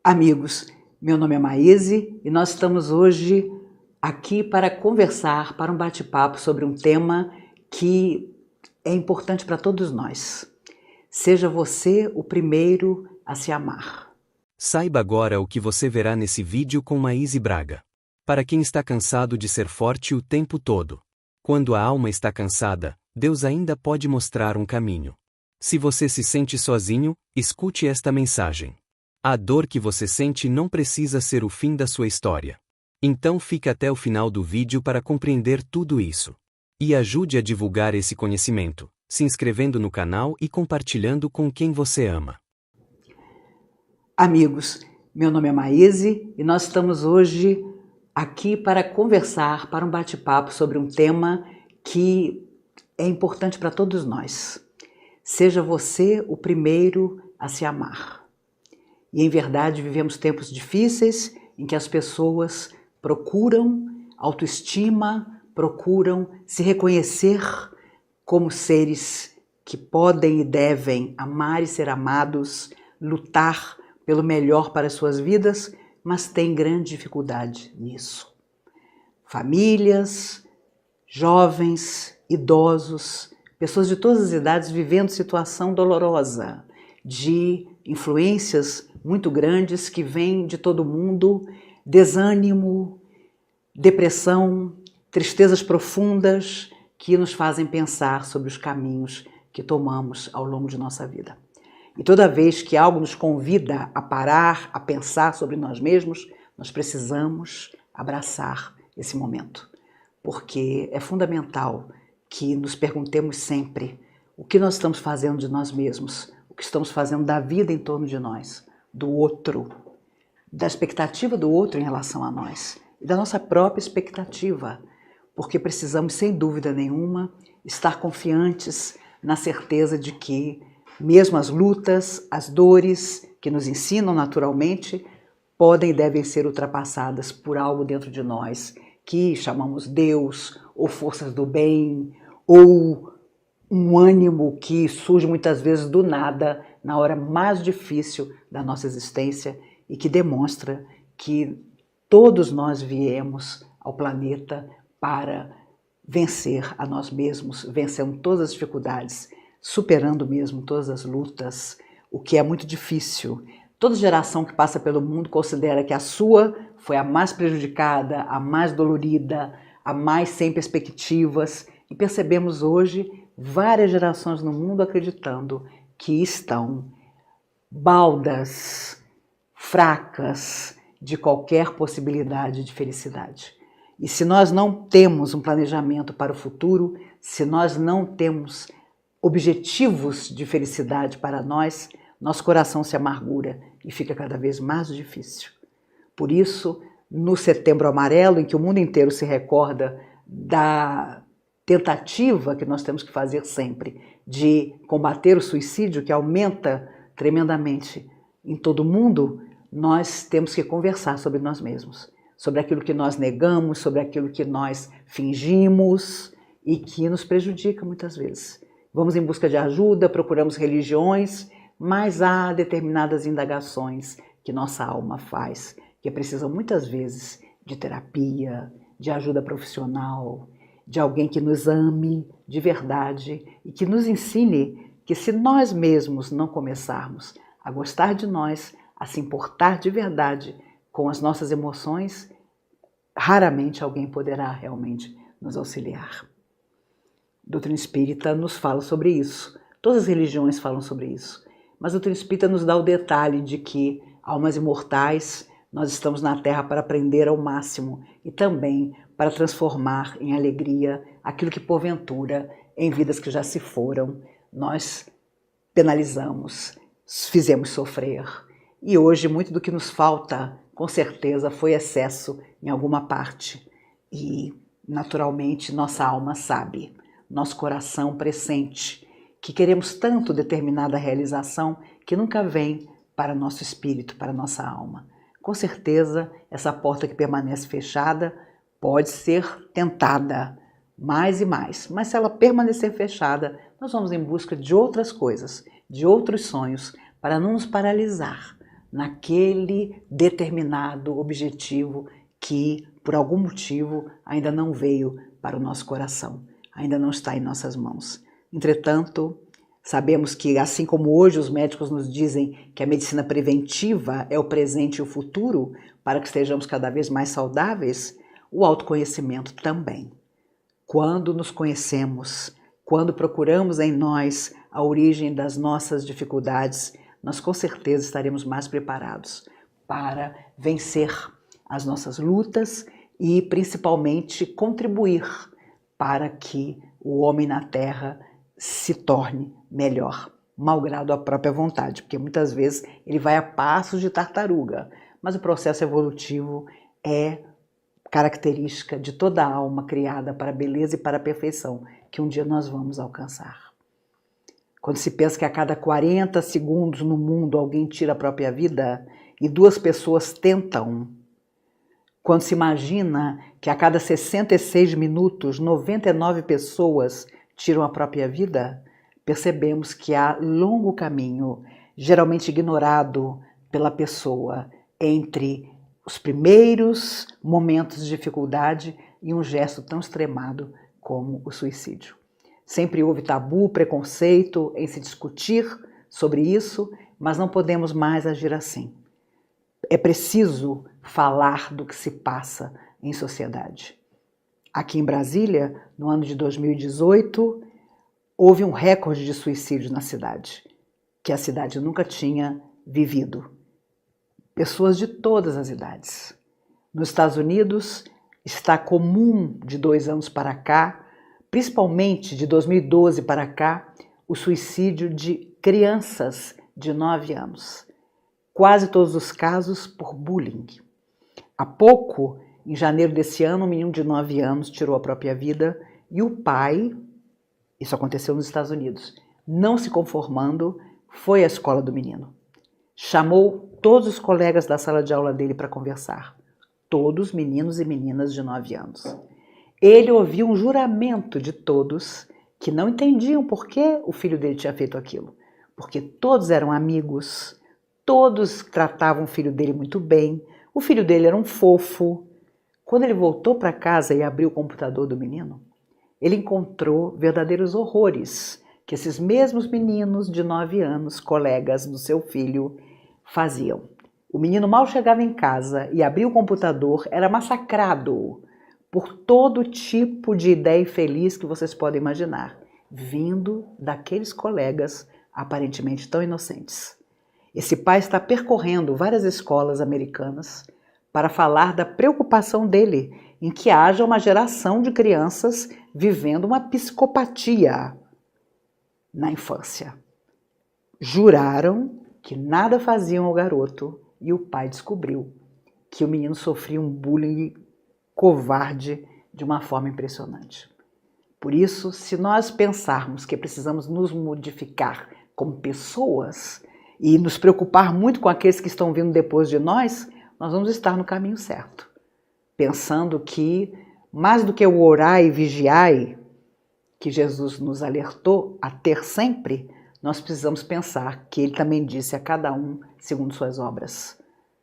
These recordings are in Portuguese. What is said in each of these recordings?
Amigos, meu nome é Maíse e nós estamos hoje aqui para conversar, para um bate-papo sobre um tema que é importante para todos nós. Seja você o primeiro a se amar. Saiba agora o que você verá nesse vídeo com Maíse Braga. Para quem está cansado de ser forte o tempo todo. Quando a alma está cansada, Deus ainda pode mostrar um caminho. Se você se sente sozinho, escute esta mensagem. A dor que você sente não precisa ser o fim da sua história. Então fique até o final do vídeo para compreender tudo isso. E ajude a divulgar esse conhecimento, se inscrevendo no canal e compartilhando com quem você ama. Amigos, meu nome é Maíse e nós estamos hoje aqui para conversar, para um bate-papo sobre um tema que é importante para todos nós. Seja você o primeiro a se amar. E em verdade vivemos tempos difíceis em que as pessoas procuram autoestima, procuram se reconhecer como seres que podem e devem amar e ser amados, lutar pelo melhor para as suas vidas, mas têm grande dificuldade nisso. Famílias, jovens, idosos, pessoas de todas as idades vivendo situação dolorosa, de influências muito grandes que vêm de todo mundo, desânimo, depressão, tristezas profundas que nos fazem pensar sobre os caminhos que tomamos ao longo de nossa vida. E toda vez que algo nos convida a parar, a pensar sobre nós mesmos, nós precisamos abraçar esse momento, porque é fundamental que nos perguntemos sempre o que nós estamos fazendo de nós mesmos, o que estamos fazendo da vida em torno de nós, do outro, da expectativa do outro em relação a nós e da nossa própria expectativa, porque precisamos, sem dúvida nenhuma, estar confiantes na certeza de que mesmo as lutas, as dores que nos ensinam naturalmente, podem e devem ser ultrapassadas por algo dentro de nós que chamamos Deus, ou forças do bem, ou um ânimo que surge muitas vezes do nada, na hora mais difícil da nossa existência e que demonstra que todos nós viemos ao planeta para vencer a nós mesmos, vencendo todas as dificuldades, superando mesmo todas as lutas, o que é muito difícil. Toda geração que passa pelo mundo considera que a sua foi a mais prejudicada, a mais dolorida, a mais sem perspectivas, e percebemos hoje várias gerações no mundo acreditando que estão baldas, fracas de qualquer possibilidade de felicidade. E se nós não temos um planejamento para o futuro, se nós não temos objetivos de felicidade para nós, nosso coração se amargura e fica cada vez mais difícil. Por isso, no Setembro Amarelo, em que o mundo inteiro se recorda da tentativa que nós temos que fazer sempre de combater o suicídio, que aumenta tremendamente em todo o mundo, nós temos que conversar sobre nós mesmos, sobre aquilo que nós negamos, sobre aquilo que nós fingimos e que nos prejudica muitas vezes. Vamos em busca de ajuda, procuramos religiões, mas há determinadas indagações que nossa alma faz, que precisam muitas vezes de terapia, de ajuda profissional, de alguém que nos ame de verdade e que nos ensine que se nós mesmos não começarmos a gostar de nós, a se importar de verdade com as nossas emoções, raramente alguém poderá realmente nos auxiliar. A doutrina espírita nos fala sobre isso, todas as religiões falam sobre isso, mas a doutrina espírita nos dá o detalhe de que, almas imortais, nós estamos na Terra para aprender ao máximo e também para transformar em alegria aquilo que porventura, em vidas que já se foram, nós penalizamos, fizemos sofrer. E hoje muito do que nos falta, com certeza, foi excesso em alguma parte. E, naturalmente, nossa alma sabe, nosso coração pressente, que queremos tanto determinada realização que nunca vem para nosso espírito, para nossa alma. Com certeza, essa porta que permanece fechada pode ser tentada mais e mais, mas se ela permanecer fechada, nós vamos em busca de outras coisas, de outros sonhos, para não nos paralisar naquele determinado objetivo que, por algum motivo, ainda não veio para o nosso coração, ainda não está em nossas mãos. Entretanto, sabemos que, assim como hoje os médicos nos dizem que a medicina preventiva é o presente e o futuro para que estejamos cada vez mais saudáveis, o autoconhecimento também. Quando nos conhecemos, quando procuramos em nós a origem das nossas dificuldades, nós com certeza estaremos mais preparados para vencer as nossas lutas e principalmente contribuir para que o homem na Terra se torne melhor, malgrado a própria vontade, porque muitas vezes ele vai a passos de tartaruga, mas o processo evolutivo é característica de toda a alma criada para a beleza e para a perfeição, que um dia nós vamos alcançar. Quando se pensa que a cada 40 segundos no mundo alguém tira a própria vida e 2 pessoas tentam, quando se imagina que a cada 66 minutos 99 pessoas tiram a própria vida, percebemos que há longo caminho, geralmente ignorado pela pessoa, entre os primeiros momentos de dificuldade e um gesto tão extremado como o suicídio. Sempre houve tabu, preconceito em se discutir sobre isso, mas não podemos mais agir assim. É preciso falar do que se passa em sociedade. Aqui em Brasília, no ano de 2018, houve um recorde de suicídios na cidade, que a cidade nunca tinha vivido. Pessoas de todas as idades. Nos Estados Unidos, está comum de 2 anos para cá, principalmente de 2012 para cá, o suicídio de crianças de 9 anos. Quase todos os casos por bullying. Há pouco, em janeiro desse ano, um menino de 9 anos tirou a própria vida e o pai, isso aconteceu nos Estados Unidos, não se conformando, foi à escola do menino. Chamou todos os colegas da sala de aula dele para conversar. Todos meninos e meninas de 9 anos. Ele ouviu um juramento de todos que não entendiam por que o filho dele tinha feito aquilo. Porque todos eram amigos, todos tratavam o filho dele muito bem, o filho dele era um fofo. Quando ele voltou para casa e abriu o computador do menino, ele encontrou verdadeiros horrores que esses mesmos meninos de 9 anos, colegas do seu filho, faziam. O menino mal chegava em casa e abria o computador, era massacrado por todo tipo de ideia infeliz que vocês podem imaginar, vindo daqueles colegas aparentemente tão inocentes. Esse pai está percorrendo várias escolas americanas para falar da preocupação dele em que haja uma geração de crianças vivendo uma psicopatia na infância. Juraram que nada faziam ao garoto e o pai descobriu que o menino sofria um bullying covarde de uma forma impressionante. Por isso, se nós pensarmos que precisamos nos modificar como pessoas e nos preocupar muito com aqueles que estão vindo depois de nós, nós vamos estar no caminho certo. Pensando que, mais do que o orai e vigiai, que Jesus nos alertou a ter sempre, nós precisamos pensar que ele também disse a cada um segundo suas obras.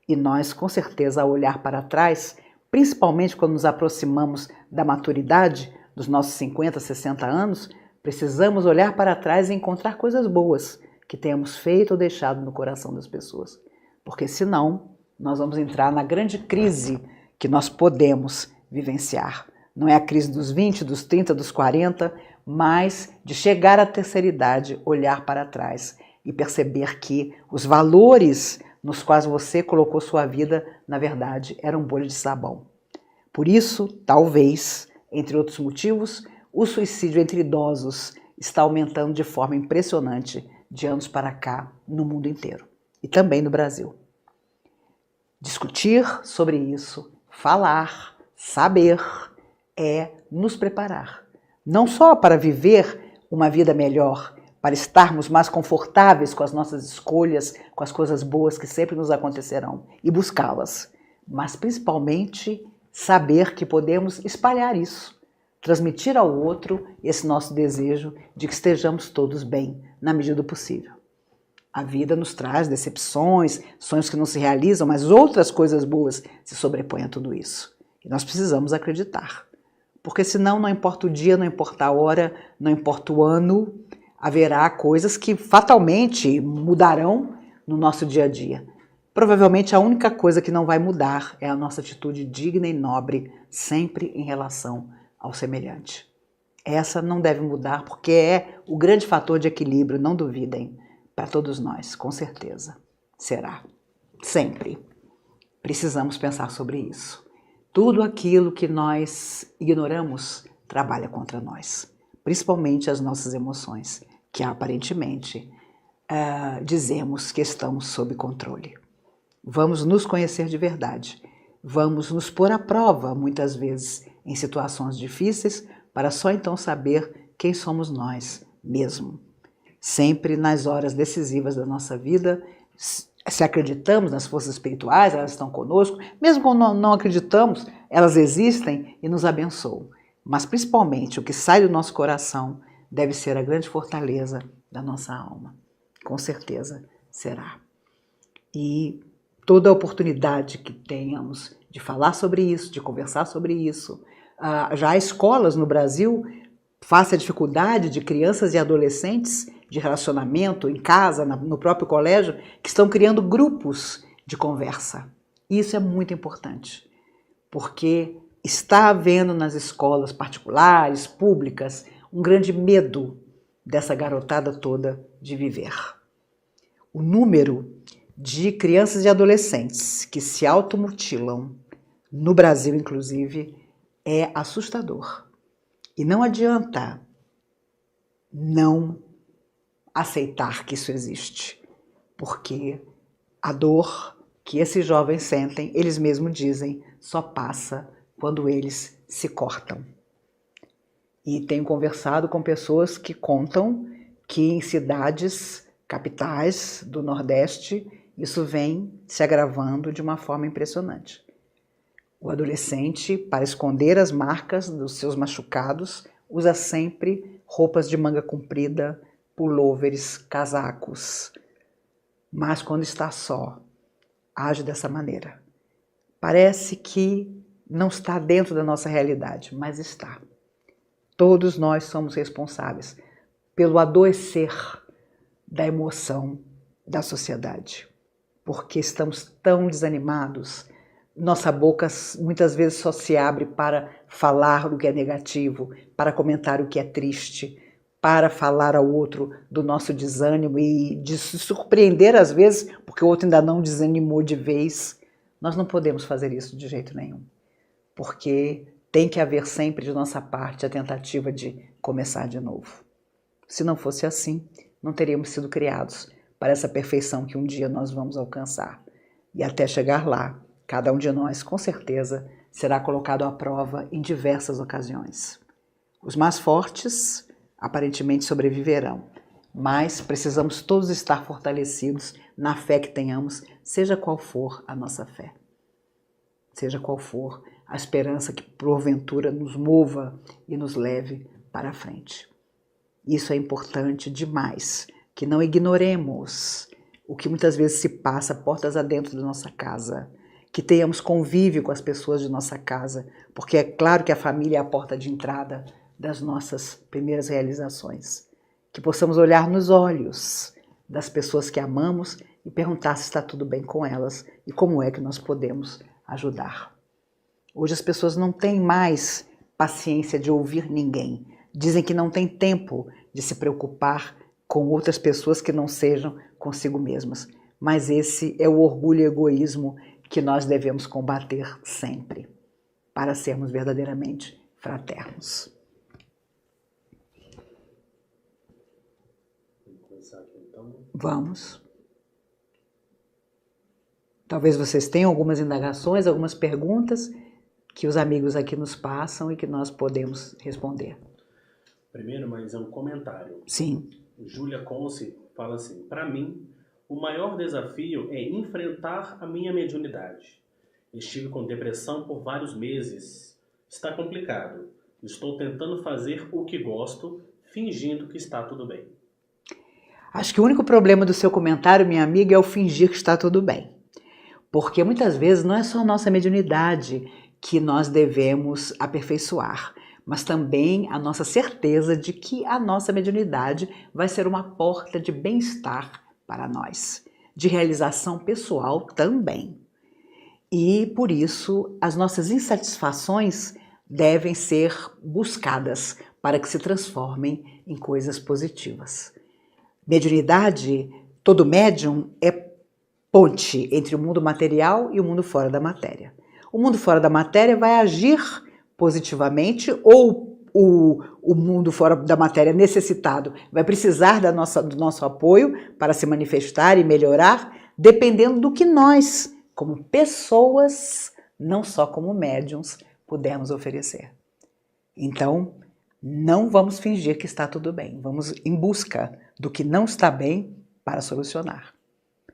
E nós, com certeza, ao olhar para trás, principalmente quando nos aproximamos da maturidade, dos nossos 50, 60 anos, precisamos olhar para trás e encontrar coisas boas que tenhamos feito ou deixado no coração das pessoas. Porque senão, nós vamos entrar na grande crise que nós podemos vivenciar. Não é a crise dos 20, dos 30, dos 40, mas de chegar à terceira idade, olhar para trás e perceber que os valores nos quais você colocou sua vida, na verdade, eram bolhas de sabão. Por isso, talvez, entre outros motivos, o suicídio entre idosos está aumentando de forma impressionante de anos para cá no mundo inteiro e também no Brasil. Discutir sobre isso, falar, saber, é nos preparar. Não só para viver uma vida melhor, para estarmos mais confortáveis com as nossas escolhas, com as coisas boas que sempre nos acontecerão e buscá-las, mas principalmente saber que podemos espalhar isso, transmitir ao outro esse nosso desejo de que estejamos todos bem, na medida do possível. A vida nos traz decepções, sonhos que não se realizam, mas outras coisas boas se sobrepõem a tudo isso. E nós precisamos acreditar. Porque senão, não importa o dia, não importa a hora, não importa o ano, haverá coisas que fatalmente mudarão no nosso dia a dia. Provavelmente a única coisa que não vai mudar é a nossa atitude digna e nobre, sempre em relação ao semelhante. Essa não deve mudar porque é o grande fator de equilíbrio, não duvidem, para todos nós, com certeza. Será. Sempre. Precisamos pensar sobre isso. Tudo aquilo que nós ignoramos trabalha contra nós, principalmente as nossas emoções, que aparentemente dizemos que estamos sob controle. Vamos nos conhecer de verdade, vamos nos pôr à prova, muitas vezes, em situações difíceis, para só então saber quem somos nós mesmo. Sempre nas horas decisivas da nossa vida, se acreditamos nas forças espirituais, elas estão conosco, mesmo quando não acreditamos, elas existem e nos abençoam. Mas principalmente o que sai do nosso coração deve ser a grande fortaleza da nossa alma. Com certeza será. E toda a oportunidade que tenhamos de falar sobre isso, de conversar sobre isso, já há escolas no Brasil, face à dificuldade de crianças e adolescentes de relacionamento em casa, no próprio colégio, que estão criando grupos de conversa. E isso é muito importante, porque está havendo nas escolas particulares, públicas, um grande medo dessa garotada toda de viver. O número de crianças e adolescentes que se automutilam, no Brasil inclusive, é assustador. E não adianta não aceitar que isso existe, porque a dor que esses jovens sentem, eles mesmos dizem, só passa quando eles se cortam. E tenho conversado com pessoas que contam que em cidades capitais do Nordeste, isso vem se agravando de uma forma impressionante. O adolescente, para esconder as marcas dos seus machucados, usa sempre roupas de manga comprida, pullovers, casacos. Mas quando está só, age dessa maneira. Parece que não está dentro da nossa realidade, mas está. Todos nós somos responsáveis pelo adoecer da emoção da sociedade, porque estamos tão desanimados. Nossa boca muitas vezes só se abre para falar o que é negativo, para comentar o que é triste, para falar ao outro do nosso desânimo e de se surpreender às vezes, porque o outro ainda não desanimou de vez. Nós não podemos fazer isso de jeito nenhum, porque tem que haver sempre de nossa parte a tentativa de começar de novo. Se não fosse assim, não teríamos sido criados para essa perfeição que um dia nós vamos alcançar. E até chegar lá, cada um de nós, com certeza, será colocado à prova em diversas ocasiões. Os mais fortes, aparentemente, sobreviverão, mas precisamos todos estar fortalecidos na fé que tenhamos, seja qual for a nossa fé. Seja qual for a esperança que, porventura, nos mova e nos leve para a frente. Isso é importante demais, que não ignoremos o que muitas vezes se passa portas adentro da nossa casa, que tenhamos convívio com as pessoas de nossa casa, porque é claro que a família é a porta de entrada das nossas primeiras realizações. Que possamos olhar nos olhos das pessoas que amamos e perguntar se está tudo bem com elas e como é que nós podemos ajudar. Hoje as pessoas não têm mais paciência de ouvir ninguém. Dizem que não tem tempo de se preocupar com outras pessoas que não sejam consigo mesmas. Mas esse é o orgulho e egoísmo que nós devemos combater sempre, para sermos verdadeiramente fraternos. Vamos. Talvez vocês tenham algumas indagações, algumas perguntas que os amigos aqui nos passam e que nós podemos responder. Primeiro, mas é um comentário. Sim. Júlia Conce fala assim: para mim, o maior desafio é enfrentar a minha mediunidade. Estive com depressão por vários meses. Está complicado. Estou tentando fazer o que gosto, fingindo que está tudo bem. Acho que o único problema do seu comentário, minha amiga, é o fingir que está tudo bem. Porque muitas vezes não é só a nossa mediunidade que nós devemos aperfeiçoar, mas também a nossa certeza de que a nossa mediunidade vai ser uma porta de bem-estar para nós, de realização pessoal também. E, por isso, as nossas insatisfações devem ser buscadas para que se transformem em coisas positivas. Mediunidade, todo médium é ponte entre o mundo material e o mundo fora da matéria. O mundo fora da matéria vai agir positivamente ou o mundo fora da matéria necessitado vai precisar do nosso apoio para se manifestar e melhorar, dependendo do que nós, como pessoas, não só como médiums, pudermos oferecer. Então, não vamos fingir que está tudo bem. Vamos em busca do que não está bem para solucionar.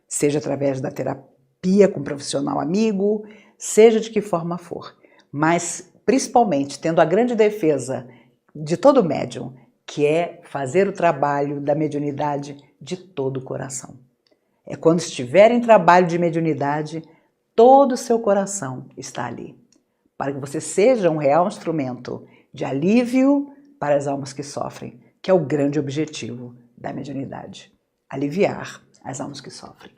Seja através da terapia com um profissional amigo, seja de que forma for. Mas, principalmente, tendo a grande defesa de todo médium, que é fazer o trabalho da mediunidade de todo o coração. É quando estiver em trabalho de mediunidade, todo o seu coração está ali, para que você seja um real instrumento de alívio para as almas que sofrem, que é o grande objetivo da mediunidade, aliviar as almas que sofrem.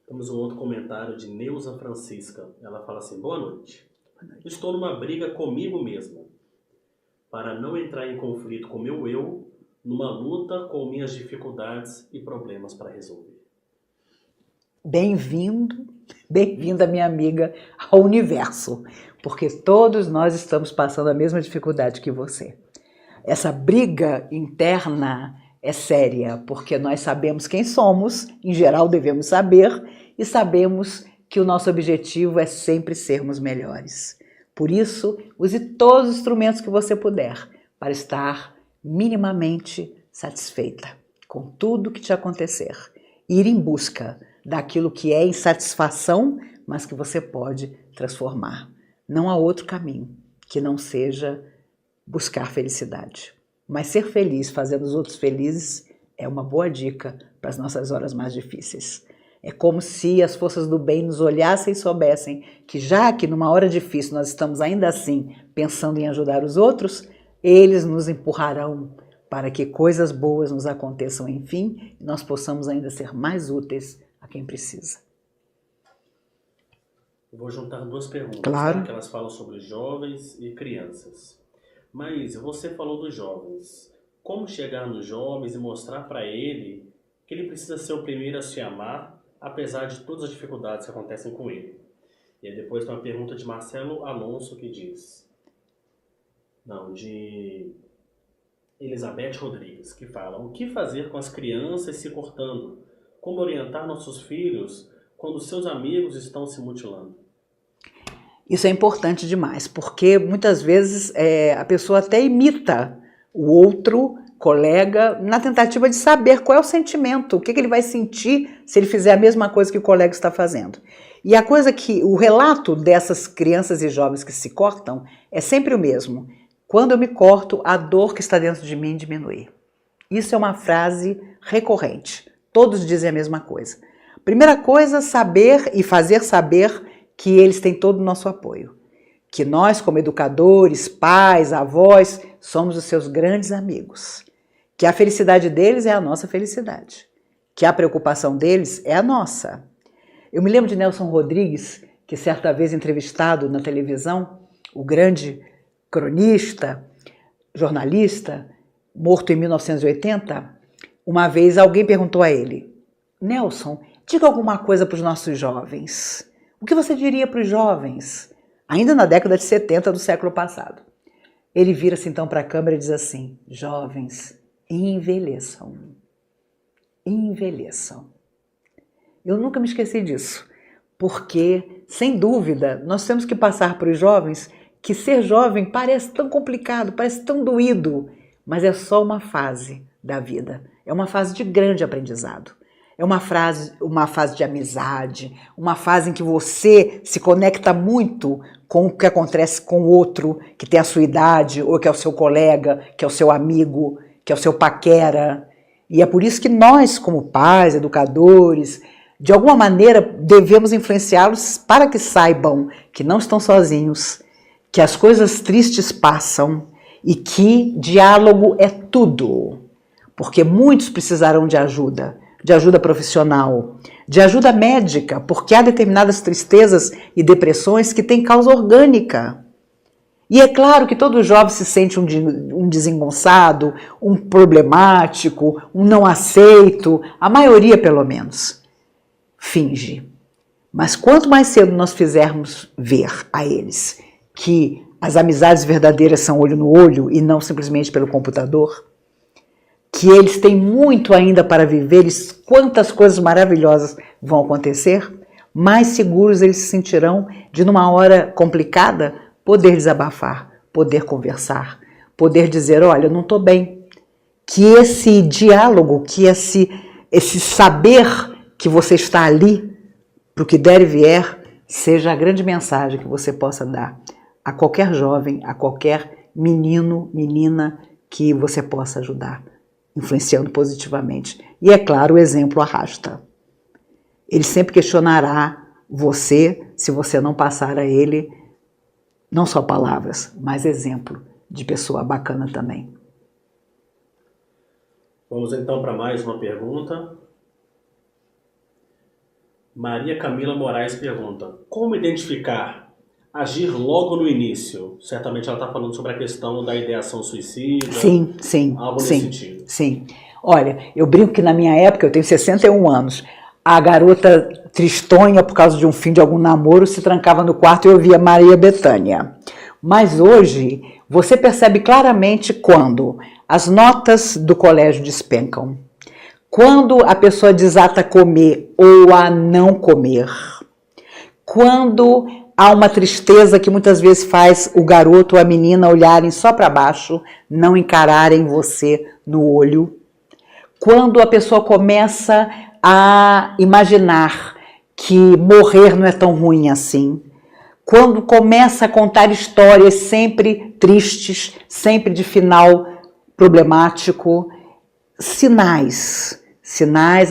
Temos um outro comentário de Neuza Francisca. Ela fala assim: boa noite. Estou numa briga comigo mesma, para não entrar em conflito com meu eu, numa luta com minhas dificuldades e problemas para resolver. Bem-vinda, minha amiga, ao universo, porque todos nós estamos passando a mesma dificuldade que você. Essa briga interna é séria, porque nós sabemos quem somos, em geral devemos saber, e sabemos que o nosso objetivo é sempre sermos melhores. Por isso, use todos os instrumentos que você puder para estar minimamente satisfeita com tudo que te acontecer. Ir em busca daquilo que é insatisfação, mas que você pode transformar. Não há outro caminho que não seja buscar felicidade. Mas ser feliz fazendo os outros felizes é uma boa dica para as nossas horas mais difíceis. É como se as forças do bem nos olhassem e soubessem que já que numa hora difícil nós estamos ainda assim pensando em ajudar os outros, eles nos empurrarão para que coisas boas nos aconteçam enfim e nós possamos ainda ser mais úteis a quem precisa. Eu vou juntar duas perguntas, claro. Que elas falam sobre jovens e crianças. Mas você falou dos jovens. Como chegar nos jovens e mostrar para ele que ele precisa ser o primeiro a se amar, apesar de todas as dificuldades que acontecem com ele? E aí depois tem uma pergunta de Marcelo Alonso que diz... Não, de Elizabeth Rodrigues, que fala: o que fazer com as crianças se cortando? Como orientar nossos filhos quando seus amigos estão se mutilando? Isso é importante demais, porque muitas vezes a pessoa até imita o outro colega na tentativa de saber qual é o sentimento, o que ele vai sentir se ele fizer a mesma coisa que o colega está fazendo. E a coisa que, o relato dessas crianças e jovens que se cortam é sempre o mesmo. Quando eu me corto, a dor que está dentro de mim diminui. Isso é uma frase recorrente. Todos dizem a mesma coisa. Primeira coisa, saber e fazer saber que eles têm todo o nosso apoio. Que nós, como educadores, pais, avós, somos os seus grandes amigos. Que a felicidade deles é a nossa felicidade. Que a preocupação deles é a nossa. Eu me lembro de Nelson Rodrigues, que certa vez entrevistado na televisão, o grande cronista, jornalista, morto em 1980, uma vez alguém perguntou a ele: Nelson, diga alguma coisa para os nossos jovens. O que você diria para os jovens? Ainda na década de 70 do século passado. Ele vira-se então para a câmera e diz assim: jovens, envelheçam. Envelheçam. Eu nunca me esqueci disso, porque, sem dúvida, nós temos que passar para os jovens que ser jovem parece tão complicado, parece tão doído, mas é só uma fase da vida. É uma fase de grande aprendizado. É uma fase de amizade, uma fase em que você se conecta muito com o que acontece com o outro que tem a sua idade, ou que é o seu colega, que é o seu amigo, que é o seu paquera. E é por isso que nós, como pais, educadores, de alguma maneira devemos influenciá-los para que saibam que não estão sozinhos, que as coisas tristes passam e que diálogo é tudo. Porque muitos precisarão de ajuda profissional, de ajuda médica, porque há determinadas tristezas e depressões que têm causa orgânica. E é claro que todo jovem se sente um desengonçado, um problemático, um não aceito, a maioria pelo menos finge. Mas quanto mais cedo nós fizermos ver a eles que as amizades verdadeiras são olho no olho e não simplesmente pelo computador, que eles têm muito ainda para viver, quantas coisas maravilhosas vão acontecer, mais seguros eles se sentirão de, numa hora complicada, poder desabafar, poder conversar, poder dizer, olha, eu não estou bem. Que esse diálogo, que esse saber que você está ali, para o que der e vier, seja a grande mensagem que você possa dar a qualquer jovem, a qualquer menino, menina que você possa ajudar, influenciando positivamente. E é claro, o exemplo arrasta. Ele sempre questionará você se você não passar a ele não só palavras, mas exemplo de pessoa bacana também. Vamos então para mais uma pergunta. Maria Camila Moraes pergunta: como identificar, agir logo no início? Certamente ela está falando sobre a questão da ideação suicida. Sim, algo nesse sentido. Sim. Olha, eu brinco que na minha época, eu tenho 61 anos, a garota tristonha por causa de um fim de algum namoro se trancava no quarto e ouvia Maria Bethânia. Mas hoje, você percebe claramente quando as notas do colégio despencam, quando a pessoa desata a comer ou a não comer, quando há uma tristeza que muitas vezes faz o garoto ou a menina olharem só para baixo, não encararem você no olho, quando a pessoa começa a imaginar que morrer não é tão ruim assim, quando começa a contar histórias sempre tristes, sempre de final problemático, sinais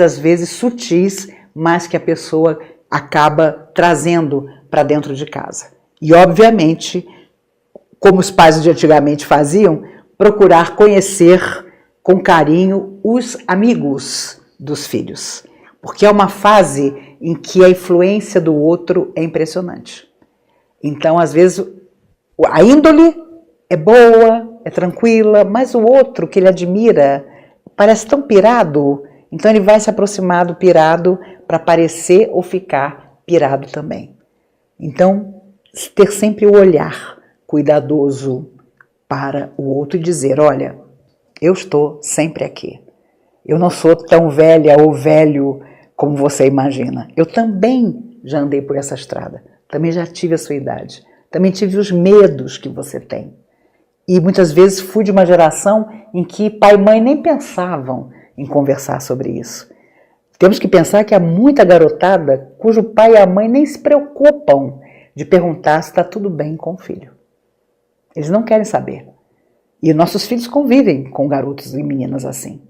às vezes sutis, mas que a pessoa acaba trazendo para dentro de casa. E obviamente, como os pais de antigamente faziam, procurar conhecer com carinho os amigos dos filhos, porque é uma fase em que a influência do outro é impressionante. Então, às vezes, a índole é boa, é tranquila, mas o outro que ele admira parece tão pirado, então ele vai se aproximar do pirado para parecer ou ficar pirado também. Então, ter sempre o olhar cuidadoso para o outro e dizer, olha, eu estou sempre aqui. Eu não sou tão velha ou velho como você imagina. Eu também já andei por essa estrada. Também já tive a sua idade. Também tive os medos que você tem. E muitas vezes fui de uma geração em que pai e mãe nem pensavam em conversar sobre isso. Temos que pensar que há muita garotada cujo pai e a mãe nem se preocupam de perguntar se está tudo bem com o filho. Eles não querem saber. E nossos filhos convivem com garotos e meninas assim.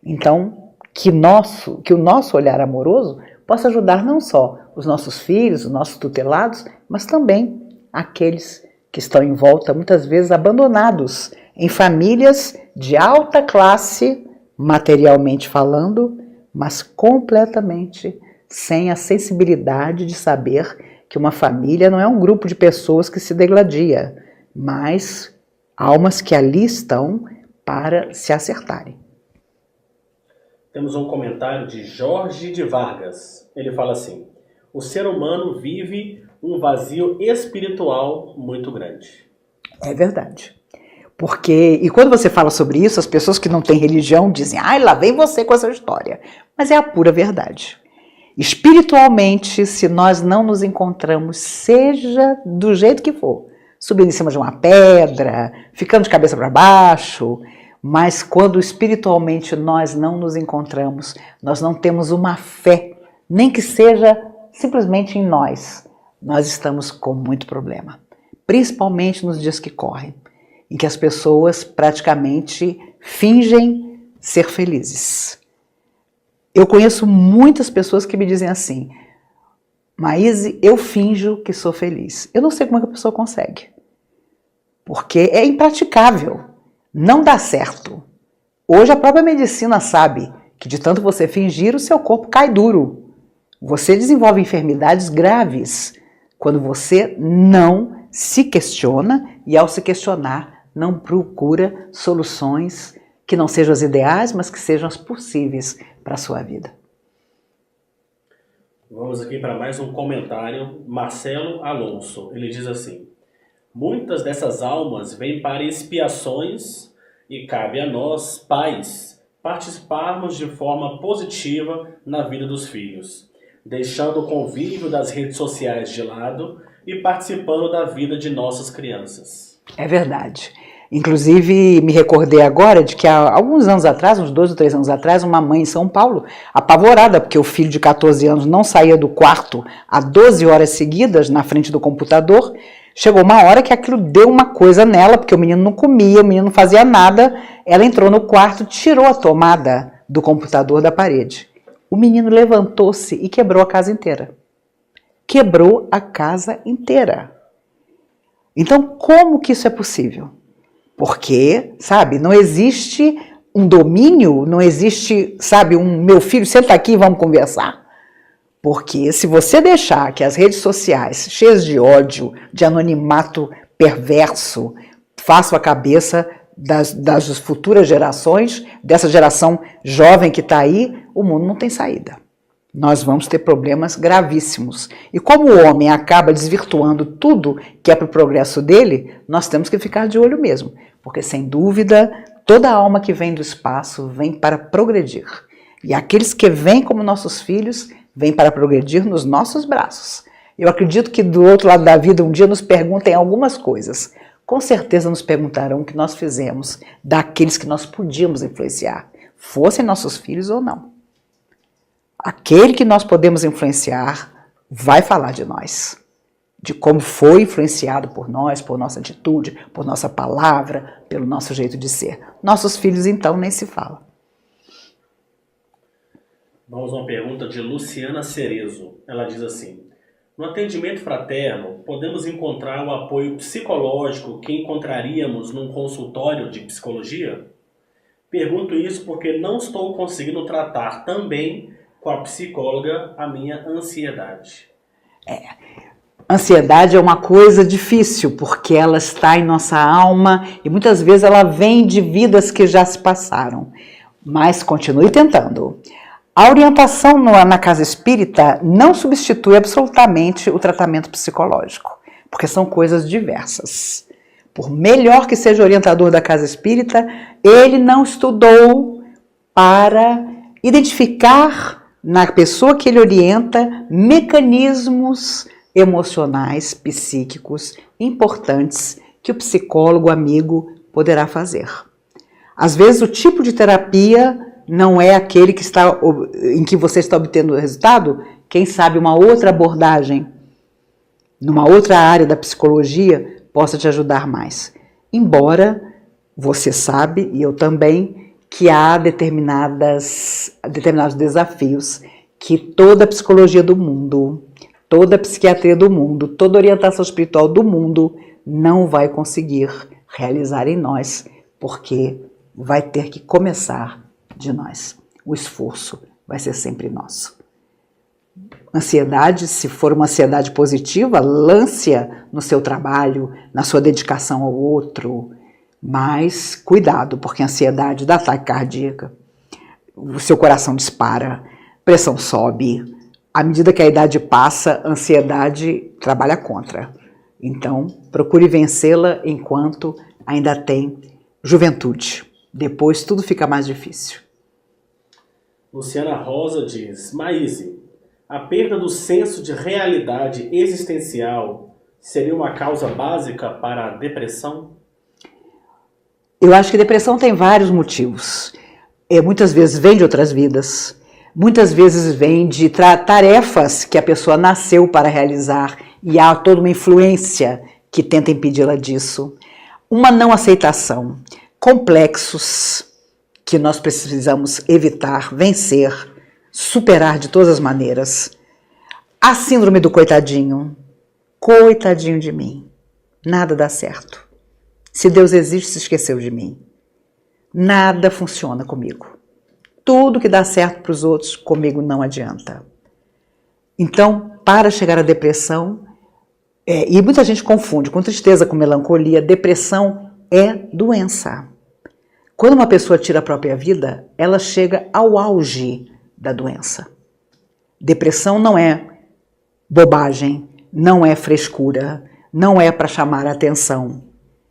Então, que o nosso olhar amoroso possa ajudar não só os nossos filhos, os nossos tutelados, mas também aqueles que estão em volta, muitas vezes abandonados, em famílias de alta classe, materialmente falando, mas completamente sem a sensibilidade de saber que uma família não é um grupo de pessoas que se degladia, mas almas que ali estão para se acertarem. Temos um comentário de Jorge de Vargas. Ele fala assim: o ser humano vive um vazio espiritual muito grande. É verdade. E quando você fala sobre isso, as pessoas que não têm religião dizem, lá vem você com essa história. Mas é a pura verdade. Espiritualmente, se nós não nos encontramos, seja do jeito que for, subindo em cima de uma pedra, ficando de cabeça para baixo, mas quando espiritualmente nós não nos encontramos, nós não temos uma fé, nem que seja simplesmente em nós estamos com muito problema. Principalmente nos dias que correm, em que as pessoas praticamente fingem ser felizes. Eu conheço muitas pessoas que me dizem assim, Maíse, eu finjo que sou feliz. Eu não sei como é que a pessoa consegue, porque é impraticável, não dá certo. Hoje a própria medicina sabe que de tanto você fingir, o seu corpo cai duro. Você desenvolve enfermidades graves quando você não se questiona e, ao se questionar, não procura soluções que não sejam as ideais, mas que sejam as possíveis para a sua vida. Vamos aqui para mais um comentário. Marcelo Alonso, ele diz assim: muitas dessas almas vêm para expiações e cabe a nós, pais, participarmos de forma positiva na vida dos filhos, deixando o convívio das redes sociais de lado e participando da vida de nossas crianças. É verdade. Inclusive, me recordei agora de que há alguns anos atrás, uns 2 ou 3 anos atrás, uma mãe em São Paulo, apavorada porque o filho de 14 anos não saía do quarto há 12 horas seguidas na frente do computador, chegou uma hora que aquilo deu uma coisa nela, porque o menino não comia, o menino não fazia nada, ela entrou no quarto, tirou a tomada do computador da parede. O menino levantou-se e quebrou a casa inteira. Quebrou a casa inteira. Então, como que isso é possível? Porque, sabe, não existe um domínio, não existe, sabe, meu filho, senta aqui e vamos conversar. Porque se você deixar que as redes sociais, cheias de ódio, de anonimato perverso, façam a cabeça das futuras gerações, dessa geração jovem que está aí, o mundo não tem saída. Nós vamos ter problemas gravíssimos. E como o homem acaba desvirtuando tudo que é para o progresso dele, nós temos que ficar de olho mesmo. Porque, sem dúvida, toda alma que vem do espaço vem para progredir. E aqueles que vêm como nossos filhos, vêm para progredir nos nossos braços. Eu acredito que do outro lado da vida, um dia nos perguntem algumas coisas. Com certeza nos perguntarão o que nós fizemos daqueles que nós podíamos influenciar, fossem nossos filhos ou não. Aquele que nós podemos influenciar vai falar de nós, de como foi influenciado por nós, por nossa atitude, por nossa palavra, pelo nosso jeito de ser. Nossos filhos, então, nem se fala. Vamos a uma pergunta de Luciana Cerezo. Ela diz assim: no atendimento fraterno, podemos encontrar o apoio psicológico que encontraríamos num consultório de psicologia? Pergunto isso porque não estou conseguindo tratar também com a psicóloga a minha ansiedade. Ansiedade é uma coisa difícil, porque ela está em nossa alma e muitas vezes ela vem de vidas que já se passaram. Mas continue tentando. A orientação na casa espírita não substitui absolutamente o tratamento psicológico, porque são coisas diversas. Por melhor que seja o orientador da casa espírita, ele não estudou para identificar na pessoa que ele orienta mecanismos emocionais, psíquicos importantes que o psicólogo amigo poderá fazer. Às vezes o tipo de terapia não é aquele em que você está obtendo o resultado, quem sabe uma outra abordagem, numa outra área da psicologia, possa te ajudar mais. Embora você sabe, e eu também, que há determinados desafios que toda a psicologia do mundo, toda a psiquiatria do mundo, toda a orientação espiritual do mundo não vai conseguir realizar em nós, porque vai ter que começar de nós. O esforço vai ser sempre nosso. Ansiedade, se for uma ansiedade positiva, lance-a no seu trabalho, na sua dedicação ao outro. Mas cuidado, porque a ansiedade dá ataque cardíaco, o seu coração dispara, pressão sobe. À medida que a idade passa, a ansiedade trabalha contra. Então, procure vencê-la enquanto ainda tem juventude. Depois tudo fica mais difícil. Luciana Rosa diz: Maíse, a perda do senso de realidade existencial seria uma causa básica para a depressão? Eu acho que depressão tem vários motivos. Muitas vezes vem de outras vidas, muitas vezes vem de tarefas que a pessoa nasceu para realizar e há toda uma influência que tenta impedi-la disso. Uma não aceitação, complexos que nós precisamos evitar, vencer, superar de todas as maneiras. A síndrome do coitadinho. Coitadinho de mim. Nada dá certo. Se Deus existe, se esqueceu de mim. Nada funciona comigo. Tudo que dá certo para os outros, comigo não adianta. Então, para chegar à depressão, e muita gente confunde com tristeza, com melancolia, depressão é doença. Quando uma pessoa tira a própria vida, ela chega ao auge da doença. Depressão não é bobagem, não é frescura, não é para chamar a atenção.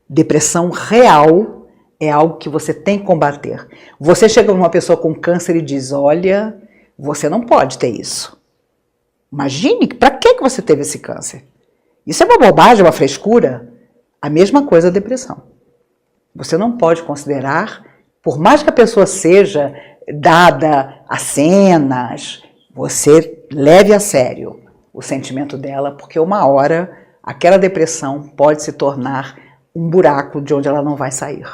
Depressão real é algo que você tem que combater. Você chega numa pessoa com câncer e diz, olha, você não pode ter isso. Imagine, para que você teve esse câncer? Isso é uma bobagem, uma frescura? A mesma coisa a depressão. Você não pode considerar, por mais que a pessoa seja dada a cenas, você leve a sério o sentimento dela, porque uma hora aquela depressão pode se tornar um buraco de onde ela não vai sair.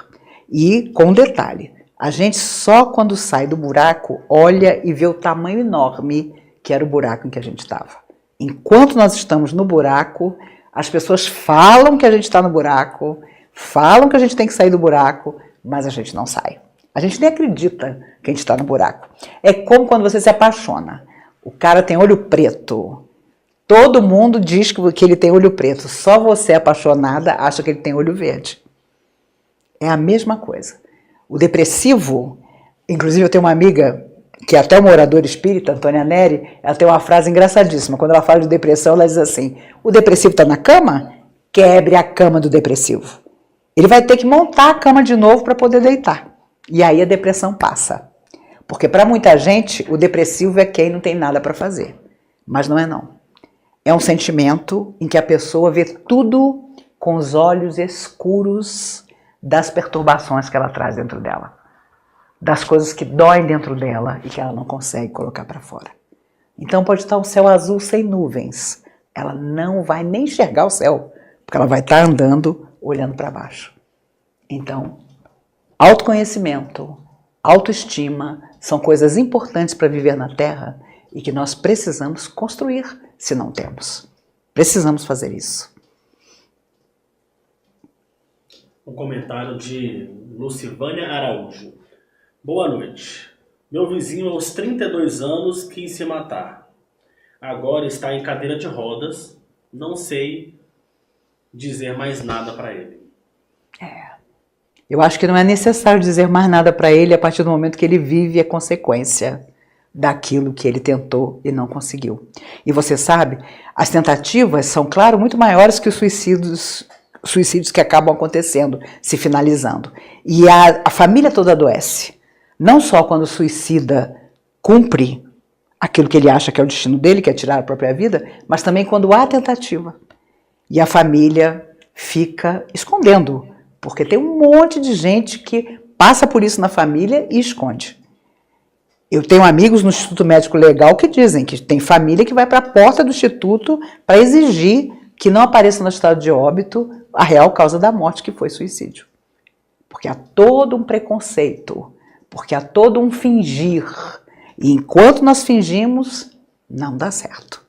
E com um detalhe, a gente só quando sai do buraco olha e vê o tamanho enorme que era o buraco em que a gente estava. Enquanto nós estamos no buraco, as pessoas falam que a gente está no buraco, falam que a gente tem que sair do buraco, mas a gente não sai. A gente nem acredita que a gente está no buraco. É como quando você se apaixona. O cara tem olho preto. Todo mundo diz que ele tem olho preto. Só você, apaixonada, acha que ele tem olho verde. É a mesma coisa. O depressivo, inclusive eu tenho uma amiga que é até uma oradora espírita, Antônia Neri, ela tem uma frase engraçadíssima. Quando ela fala de depressão, ela diz assim, o depressivo está na cama? Quebre a cama do depressivo. Ele vai ter que montar a cama de novo para poder deitar. E aí a depressão passa. Porque para muita gente, o depressivo é quem não tem nada para fazer. Mas não é não. É um sentimento em que a pessoa vê tudo com os olhos escuros das perturbações que ela traz dentro dela. Das coisas que doem dentro dela e que ela não consegue colocar para fora. Então pode estar um céu azul sem nuvens. Ela não vai nem enxergar o céu, porque ela vai estar andando, olhando para baixo. Então, autoconhecimento, autoestima são coisas importantes para viver na Terra e que nós precisamos construir se não temos. Precisamos fazer isso. Um comentário de Lucivânia Araújo. Boa noite. Meu vizinho aos 32 anos quis se matar. Agora está em cadeira de rodas. Não sei dizer mais nada para ele. Eu acho que não é necessário dizer mais nada para ele a partir do momento que ele vive a consequência daquilo que ele tentou e não conseguiu. E você sabe, as tentativas são, claro, muito maiores que os suicídios que acabam acontecendo, se finalizando. E a família toda adoece. Não só quando o suicida cumpre aquilo que ele acha que é o destino dele, que é tirar a própria vida, mas também quando há tentativa. E a família fica escondendo, porque tem um monte de gente que passa por isso na família e esconde. Eu tenho amigos no Instituto Médico Legal que dizem que tem família que vai para a porta do Instituto para exigir que não apareça no estado de óbito a real causa da morte, que foi suicídio. Porque há todo um preconceito, porque há todo um fingir. E enquanto nós fingimos, não dá certo.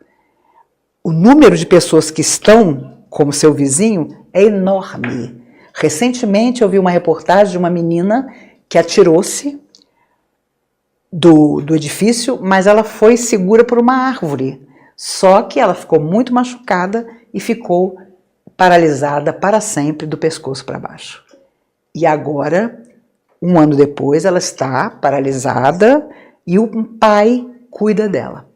O número de pessoas que estão como seu vizinho é enorme. Recentemente eu vi uma reportagem de uma menina que atirou-se do edifício, mas ela foi segura por uma árvore. Só que ela ficou muito machucada e ficou paralisada para sempre do pescoço para baixo. E agora, um ano depois, ela está paralisada e o pai cuida dela.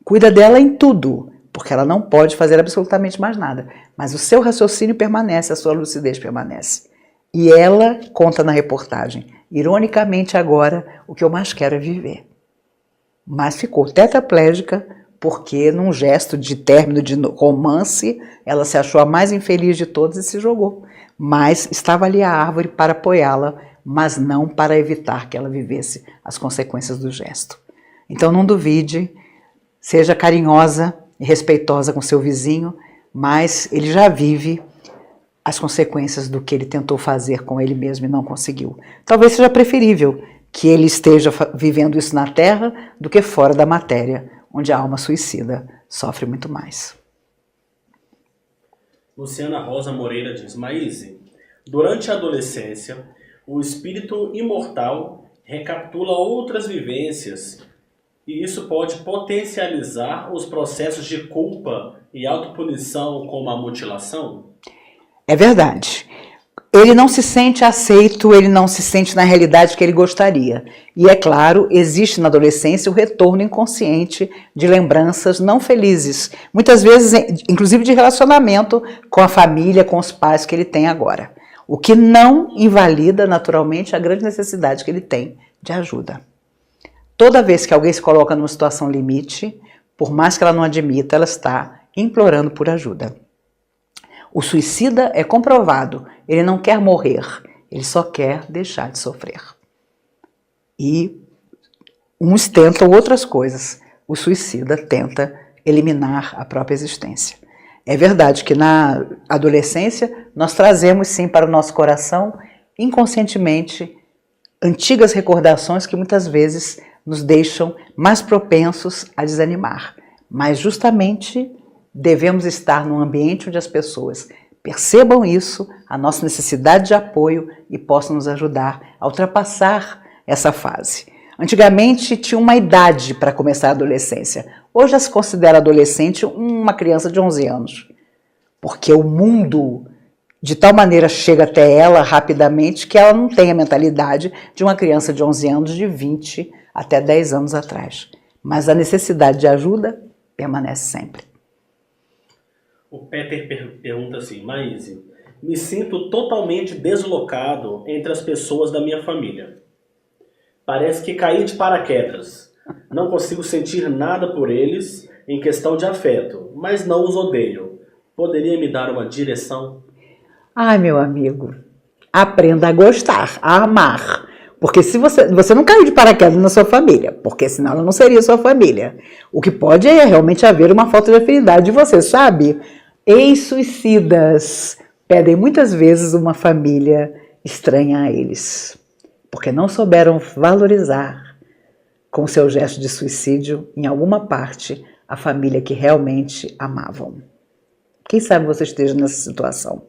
Cuida dela em tudo, porque ela não pode fazer absolutamente mais nada. Mas o seu raciocínio permanece, a sua lucidez permanece. E ela conta na reportagem, ironicamente agora, o que eu mais quero é viver. Mas ficou tetraplégica porque num gesto de término de romance, ela se achou a mais infeliz de todas e se jogou. Mas estava ali a árvore para apoiá-la, mas não para evitar que ela vivesse as consequências do gesto. Então não duvide, seja carinhosa e respeitosa com seu vizinho, mas ele já vive as consequências do que ele tentou fazer com ele mesmo e não conseguiu. Talvez seja preferível que ele esteja vivendo isso na Terra do que fora da matéria, onde a alma suicida sofre muito mais. Luciana Rosa Moreira diz: Maíse, durante a adolescência, o espírito imortal recapitula outras vivências e isso pode potencializar os processos de culpa e autopunição, como a mutilação? É verdade. Ele não se sente aceito, ele não se sente na realidade que ele gostaria. E é claro, existe na adolescência o retorno inconsciente de lembranças não felizes, muitas vezes inclusive de relacionamento com a família, com os pais que ele tem agora. O que não invalida naturalmente a grande necessidade que ele tem de ajuda. Toda vez que alguém se coloca numa situação limite, por mais que ela não admita, ela está implorando por ajuda. O suicida é comprovado, ele não quer morrer, ele só quer deixar de sofrer. E uns tentam outras coisas, o suicida tenta eliminar a própria existência. É verdade que na adolescência nós trazemos sim para o nosso coração, inconscientemente, antigas recordações que muitas vezes nos deixam mais propensos a desanimar. Mas justamente devemos estar num ambiente onde as pessoas percebam isso, a nossa necessidade de apoio e possam nos ajudar a ultrapassar essa fase. Antigamente tinha uma idade para começar a adolescência. Hoje já se considera adolescente uma criança de 11 anos. Porque o mundo de tal maneira chega até ela rapidamente que ela não tem a mentalidade de uma criança de 11 anos, de 20 até 10 anos atrás. Mas a necessidade de ajuda permanece sempre. O Peter pergunta assim: Maíse, me sinto totalmente deslocado entre as pessoas da minha família. Parece que caí de paraquedas. Não consigo sentir nada por eles em questão de afeto, mas não os odeio. Poderia me dar uma direção? Ai, meu amigo, aprenda a gostar, a amar. Porque se você não caiu de paraquedas na sua família, porque senão ela não seria sua família. O que pode é realmente haver uma falta de afinidade de você, sabe? Ex-suicidas pedem muitas vezes uma família estranha a eles, porque não souberam valorizar com seu gesto de suicídio, em alguma parte, a família que realmente amavam. Quem sabe você esteja nessa situação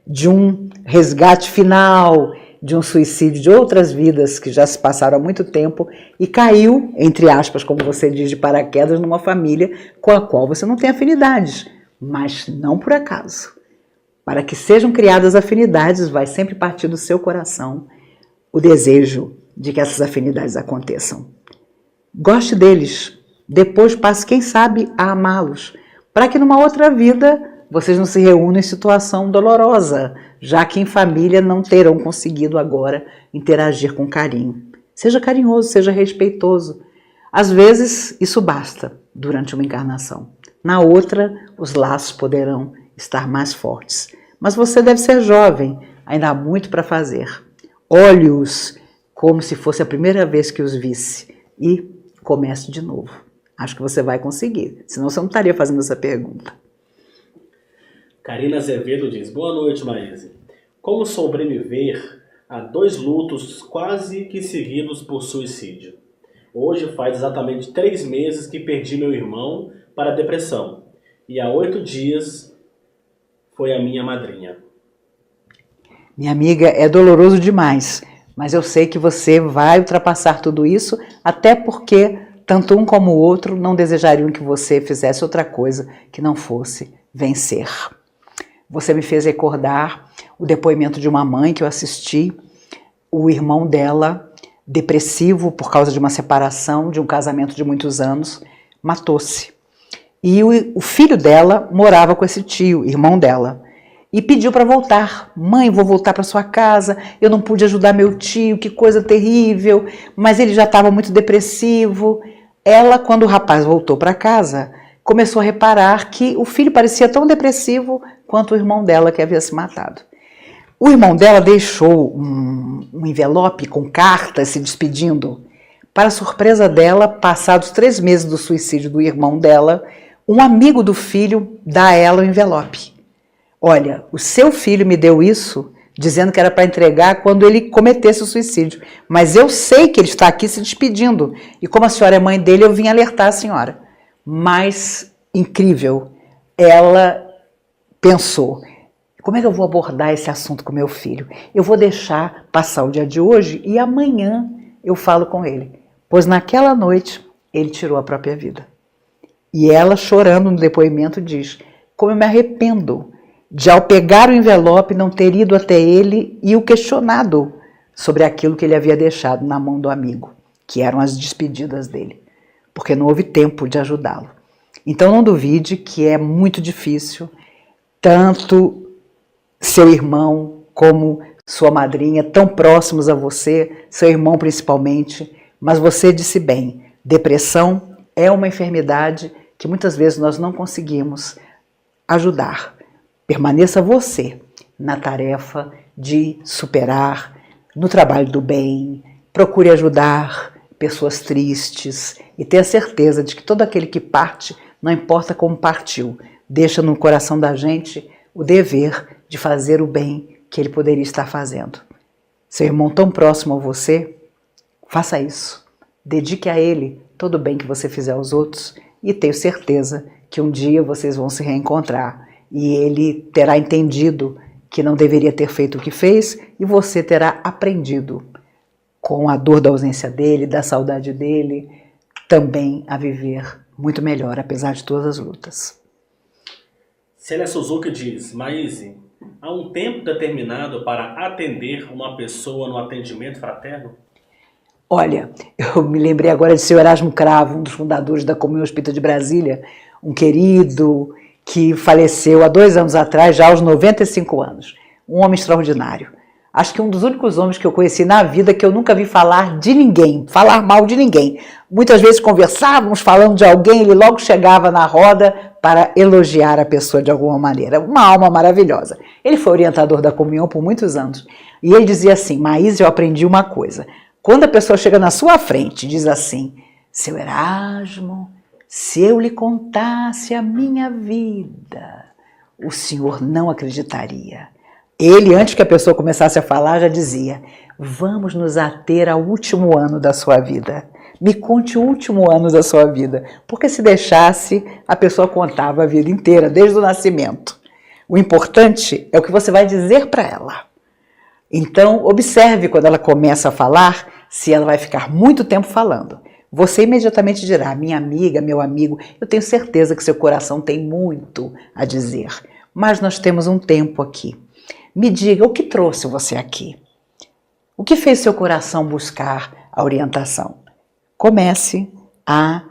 de um resgate final, de um suicídio de outras vidas que já se passaram há muito tempo e caiu, entre aspas, como você diz, de paraquedas numa família com a qual você não tem afinidades, mas não por acaso. Para que sejam criadas afinidades, vai sempre partir do seu coração o desejo de que essas afinidades aconteçam. Goste deles, depois passe, quem sabe, a amá-los, para que numa outra vida vocês não se reúnam em situação dolorosa, já que em família não terão conseguido agora interagir com carinho. Seja carinhoso, seja respeitoso. Às vezes isso basta durante uma encarnação. Na outra, os laços poderão estar mais fortes. Mas você deve ser jovem, ainda há muito para fazer. Olhe-os como se fosse a primeira vez que os visse e comece de novo. Acho que você vai conseguir, senão você não estaria fazendo essa pergunta. Karina Azevedo diz: boa noite, Maíse. Como sobreviver a 2 lutos quase que seguidos por suicídio? Hoje faz exatamente 3 meses que perdi meu irmão para a depressão. E há 8 dias foi a minha madrinha. Minha amiga, é doloroso demais, mas eu sei que você vai ultrapassar tudo isso, até porque tanto um como o outro não desejariam que você fizesse outra coisa que não fosse vencer. Você me fez recordar o depoimento de uma mãe que eu assisti, o irmão dela, depressivo por causa de uma separação, de um casamento de muitos anos, matou-se. E o filho dela morava com esse tio, irmão dela, e pediu para voltar. Mãe, vou voltar para sua casa, eu não pude ajudar meu tio, que coisa terrível, mas ele já estava muito depressivo. Ela, quando o rapaz voltou para casa, começou a reparar que o filho parecia tão depressivo quanto o irmão dela que havia se matado. O irmão dela deixou um envelope com cartas se despedindo. Para surpresa dela, passados 3 meses do suicídio do irmão dela, um amigo do filho dá a ela o envelope. Olha, o seu filho me deu isso dizendo que era para entregar quando ele cometesse o suicídio. Mas eu sei que ele está aqui se despedindo. E como a senhora é mãe dele, eu vim alertar a senhora. Mas, incrível, ela pensou, como é que eu vou abordar esse assunto com meu filho? Eu vou deixar passar o dia de hoje e amanhã eu falo com ele. Pois naquela noite ele tirou a própria vida. E ela, chorando no depoimento, diz, como eu me arrependo de, ao pegar o envelope, não ter ido até ele e o questionado sobre aquilo que ele havia deixado na mão do amigo, que eram as despedidas dele, porque não houve tempo de ajudá-lo. Então não duvide que é muito difícil, tanto seu irmão como sua madrinha, tão próximos a você, seu irmão principalmente, mas você disse bem, depressão é uma enfermidade que muitas vezes nós não conseguimos ajudar. Permaneça você na tarefa de superar, no trabalho do bem, procure ajudar pessoas tristes e tenha certeza de que todo aquele que parte, não importa como partiu, deixa no coração da gente o dever de fazer o bem que ele poderia estar fazendo. Seu irmão tão próximo a você, faça isso. Dedique a ele todo o bem que você fizer aos outros e tenho certeza que um dia vocês vão se reencontrar e ele terá entendido que não deveria ter feito o que fez e você terá aprendido com a dor da ausência dele, da saudade dele, também a viver muito melhor, apesar de todas as lutas. Célia Suzuki diz, Maíse, há um tempo determinado para atender uma pessoa no atendimento fraterno? Olha, eu me lembrei agora de seu Erasmo Cravo, um dos fundadores da Comunhão Espírita de Brasília, um querido que faleceu há 2 anos atrás, já aos 95 anos. Um homem extraordinário. Acho que um dos únicos homens que eu conheci na vida que eu nunca vi falar de ninguém, falar mal de ninguém. Muitas vezes conversávamos falando de alguém, ele logo chegava na roda para elogiar a pessoa de alguma maneira. Uma alma maravilhosa. Ele foi orientador da Comunhão por muitos anos. E ele dizia assim, Maíse, eu aprendi uma coisa. Quando a pessoa chega na sua frente e diz assim, seu Erasmo, se eu lhe contasse a minha vida, o senhor não acreditaria. Ele, antes que a pessoa começasse a falar, já dizia, vamos nos ater ao último ano da sua vida. Me conte o último ano da sua vida. Porque se deixasse, a pessoa contava a vida inteira, desde o nascimento. O importante é o que você vai dizer para ela. Então, observe quando ela começa a falar, se ela vai ficar muito tempo falando. Você imediatamente dirá, minha amiga, meu amigo, eu tenho certeza que seu coração tem muito a dizer. Mas nós temos um tempo aqui. Me diga, o que trouxe você aqui? O que fez seu coração buscar a orientação? Comece a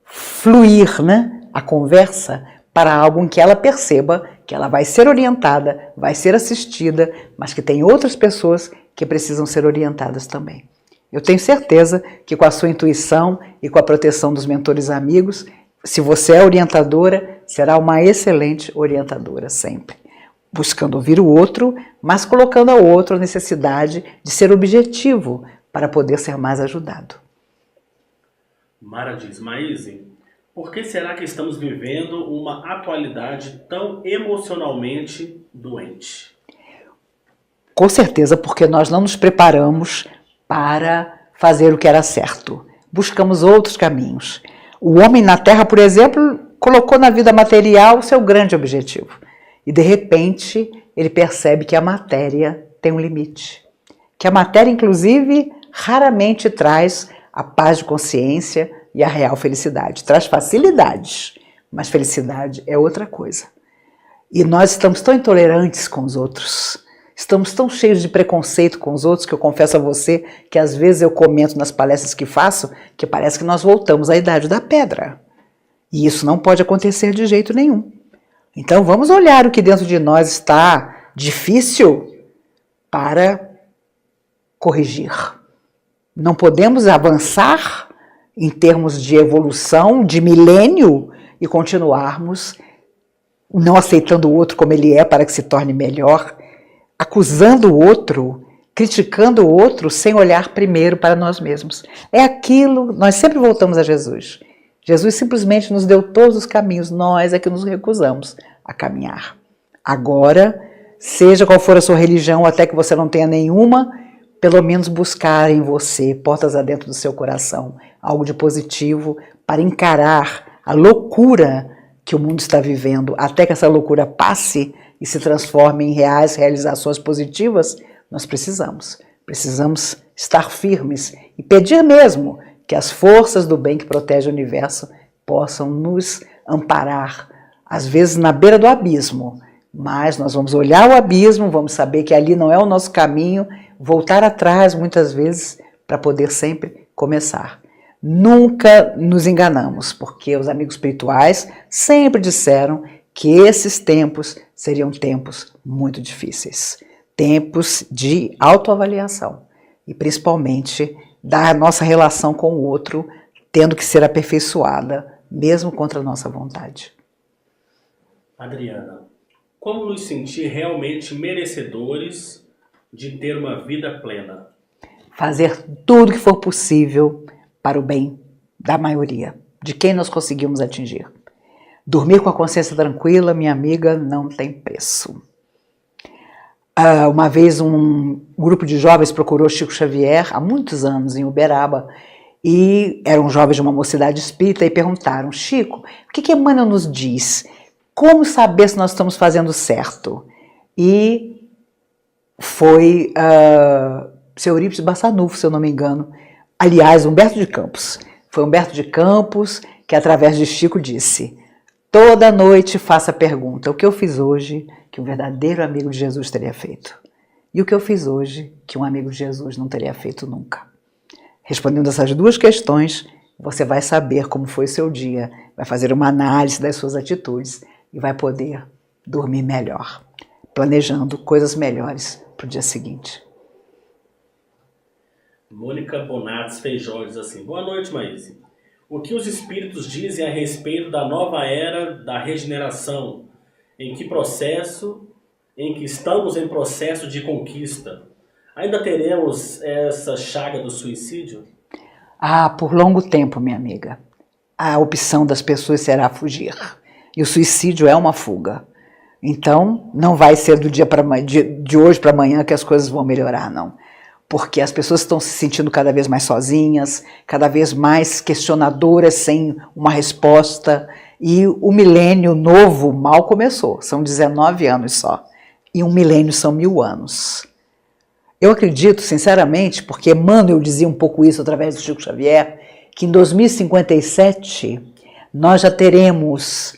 fluir, né, a conversa para algo em que ela perceba que ela vai ser orientada, vai ser assistida, mas que tem outras pessoas que precisam ser orientadas também. Eu tenho certeza que com a sua intuição e com a proteção dos mentores amigos, se você é orientadora, será uma excelente orientadora sempre. Buscando ouvir o outro, mas colocando ao outro a necessidade de ser objetivo para poder ser mais ajudado. Mara diz, Maíse, por que será que estamos vivendo uma atualidade tão emocionalmente doente? Com certeza, porque nós não nos preparamos para fazer o que era certo. Buscamos outros caminhos. O homem na Terra, por exemplo, colocou na vida material o seu grande objetivo. E, de repente, ele percebe que a matéria tem um limite. Que a matéria, inclusive, raramente traz a paz de consciência e a real felicidade. Traz facilidades, mas felicidade é outra coisa. E nós estamos tão intolerantes com os outros, estamos tão cheios de preconceito com os outros, que eu confesso a você que às vezes eu comento nas palestras que faço, que parece que nós voltamos à idade da pedra. E isso não pode acontecer de jeito nenhum. Então vamos olhar o que dentro de nós está difícil para corrigir. Não podemos avançar em termos de evolução, de milênio, e continuarmos não aceitando o outro como ele é para que se torne melhor, acusando o outro, criticando o outro sem olhar primeiro para nós mesmos. É aquilo, nós sempre voltamos a Jesus. Jesus simplesmente nos deu todos os caminhos, nós é que nos recusamos a caminhar. Agora, seja qual for a sua religião, até que você não tenha nenhuma, pelo menos buscar em você, portas adentro do seu coração, algo de positivo para encarar a loucura que o mundo está vivendo, até que essa loucura passe e se transforme em reais realizações positivas. Nós precisamos estar firmes e pedir mesmo que as forças do bem que protegem o universo possam nos amparar, às vezes na beira do abismo, mas nós vamos olhar o abismo, vamos saber que ali não é o nosso caminho, voltar atrás muitas vezes para poder sempre começar. Nunca nos enganamos, porque os amigos espirituais sempre disseram que esses tempos seriam tempos muito difíceis, tempos de autoavaliação e principalmente da nossa relação com o outro tendo que ser aperfeiçoada, mesmo contra a nossa vontade. Adriana, como nos sentir realmente merecedores de ter uma vida plena? Fazer tudo que for possível para o bem da maioria, de quem nós conseguimos atingir. Dormir com a consciência tranquila, minha amiga, não tem preço. Uma vez um grupo de jovens procurou Chico Xavier, há muitos anos, em Uberaba, e eram jovens de uma mocidade espírita e perguntaram: Chico, o que Emmanuel nos diz? Como saber se nós estamos fazendo certo? E foi seu Eurípides Bassanufo, se eu não me engano. Aliás, Humberto de Campos. Foi Humberto de Campos que, através de Chico, disse: toda noite faça a pergunta: o que eu fiz hoje que um verdadeiro amigo de Jesus teria feito? E o que eu fiz hoje que um amigo de Jesus não teria feito nunca? Respondendo essas duas questões, você vai saber como foi o seu dia, vai fazer uma análise das suas atitudes e vai poder dormir melhor, planejando coisas melhores para o dia seguinte. Mônica Bonates Feijó diz assim: boa noite, Maíse. O que os espíritos dizem a respeito da nova era da regeneração, em que estamos em processo de conquista? Ainda teremos essa chaga do suicídio? Por longo tempo, minha amiga. A opção das pessoas será fugir. E o suicídio é uma fuga. Então, não vai ser de hoje para amanhã que as coisas vão melhorar, não. Porque as pessoas estão se sentindo cada vez mais sozinhas, cada vez mais questionadoras, sem uma resposta. E o milênio novo mal começou, são 19 anos só. E um milênio são 1000 anos. Eu acredito, sinceramente, porque Emmanuel dizia um pouco isso através do Chico Xavier, que em 2057 nós já teremos,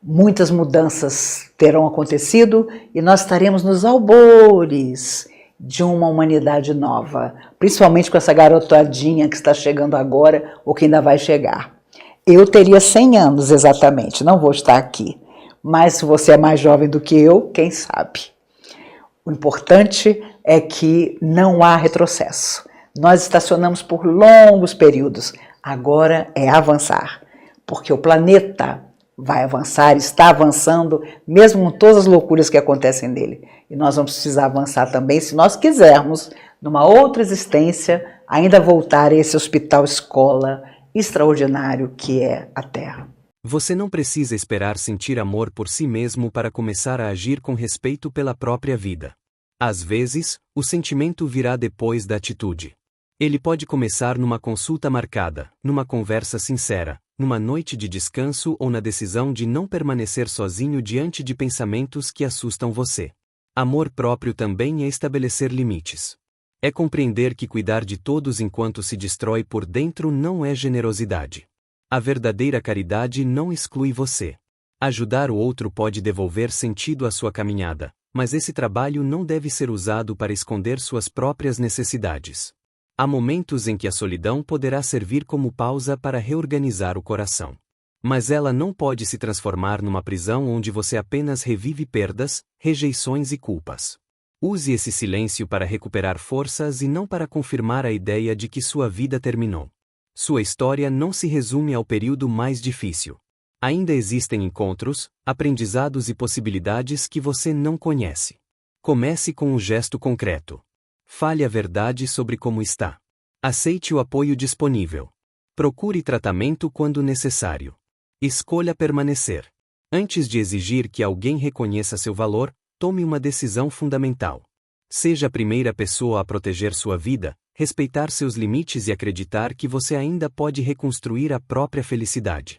muitas mudanças terão acontecido e nós estaremos nos albores de uma humanidade nova, principalmente com essa garotadinha que está chegando agora ou que ainda vai chegar. Eu teria 100 anos exatamente, não vou estar aqui, mas se você é mais jovem do que eu, quem sabe? O importante é que não há retrocesso. Nós estacionamos por longos períodos, agora é avançar, porque o planeta vai avançar, está avançando, mesmo com todas as loucuras que acontecem nele. E nós vamos precisar avançar também, se nós quisermos, numa outra existência, ainda voltar a esse hospital-escola extraordinário que é a Terra. Você não precisa esperar sentir amor por si mesmo para começar a agir com respeito pela própria vida. Às vezes, o sentimento virá depois da atitude. Ele pode começar numa consulta marcada, numa conversa sincera, numa noite de descanso ou na decisão de não permanecer sozinho diante de pensamentos que assustam você. Amor próprio também é estabelecer limites. É compreender que cuidar de todos enquanto se destrói por dentro não é generosidade. A verdadeira caridade não exclui você. Ajudar o outro pode devolver sentido à sua caminhada, mas esse trabalho não deve ser usado para esconder suas próprias necessidades. Há momentos em que a solidão poderá servir como pausa para reorganizar o coração. Mas ela não pode se transformar numa prisão onde você apenas revive perdas, rejeições e culpas. Use esse silêncio para recuperar forças e não para confirmar a ideia de que sua vida terminou. Sua história não se resume ao período mais difícil. Ainda existem encontros, aprendizados e possibilidades que você não conhece. Comece com um gesto concreto. Fale a verdade sobre como está. Aceite o apoio disponível. Procure tratamento quando necessário. Escolha permanecer. Antes de exigir que alguém reconheça seu valor, tome uma decisão fundamental. Seja a primeira pessoa a proteger sua vida, respeitar seus limites e acreditar que você ainda pode reconstruir a própria felicidade.